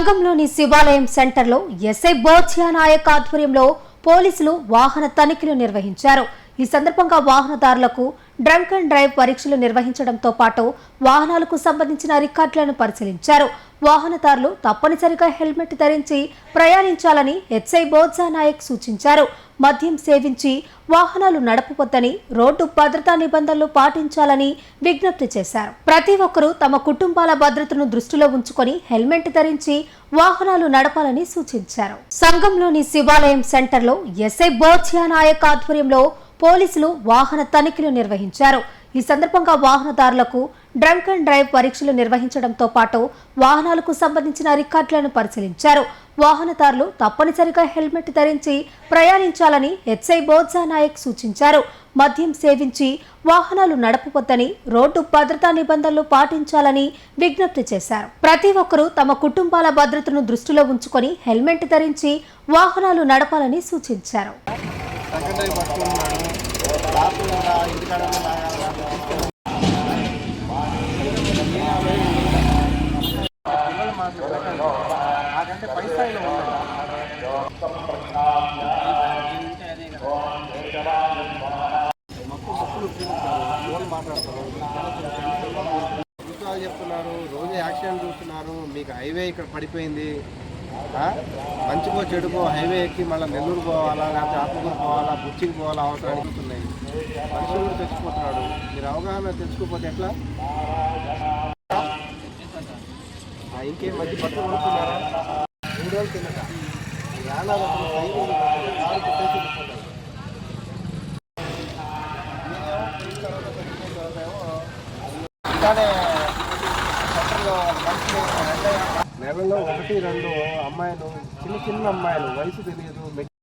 సంగంలోని శివాలయం సెంటర్లో ఎస్ఐ బోధ్యా నాయక్ ఆధ్వర్యంలో పోలీసులు వాహన తనిఖీలు నిర్వహించారు. ఈ సందర్భంగా వాహనదారులకు డ్రంక్ అండ్ డ్రైవ్ పరీక్షలు నిర్వహించడంతో పాటు వాహనాలకు సంబంధించిన రికార్డులను పరిశీలించారు. వాహనదారులు తప్పనిసరిగా హెల్మెట్ ధరించి ప్రయాణించాలని ఎస్ఐ బోధ్యా నాయక్ సూచించారు. మద్యం సేవించి వాహనాలు నడపవద్దని, రోడ్డు భద్రతా నిబంధనలు పాటించాలని విజ్ఞప్తి చేశారు. ప్రతి ఒక్కరూ తమ కుటుంబాల భద్రతను దృష్టిలో ఉంచుకొని హెల్మెట్ ధరించి వాహనాలు నడపాలని సూచించారు. సంగంలోని శివాలయం సెంటర్లో ఎస్ఐ బోధ్యా నాయక్ ఆధ్వర్యంలో పోలీసులు వాహన తనిఖీలు నిర్వహించారు. ఈ సందర్భంగా వాహనదారులకు డ్రంక్ అండ్ డ్రైవ్ పరీక్షలు నిర్వహించడంతో పాటు వాహనాలకు సంబంధించిన రికార్డులను పరిశీలించారు. వాహనదారులు తప్పనిసరిగా హెల్మెట్ ధరించి ప్రయాణించాలని ఎస్ఐ బోధ్యా నాయక్ సూచించారు. మద్యం సేవించి వాహనాలు నడపవద్దని, రోడ్డు భద్రతా నిబంధనలు పాటించాలని విజ్ఞప్తి చేశారు. ప్రతి ఒక్కరూ తమ కుటుంబాల భద్రతను దృష్టిలో ఉంచుకొని హెల్మెట్ ధరించి వాహనాలు నడపాలని సూచించారు. చెప్తున్నారు, రోజు యాక్సిడెంట్ చూస్తున్నారు. మీకు హైవే ఇక్కడ పడిపోయింది, మంచిగో చెడుకో హైవే ఎక్కి మళ్ళీ నెల్లూరు పోవాలా, లేకపోతే ఆత్మకూరు పోవాలా, బుచ్చికి పోవాలా అవసరానికి వస్తున్నాయి. మనుషులు కూడా తెచ్చుకుంటున్నాడు. మీరు అవగాహన తెచ్చుకోకపోతే ఎట్లా? ఇంకేం మంచి బట్టలు కొనుక్కున్నారా? 3 రోజులు తిన్నట నెలలో 1-2 అమ్మాయిలు, చిన్న అమ్మాయిలు, వయసు తెలియదు,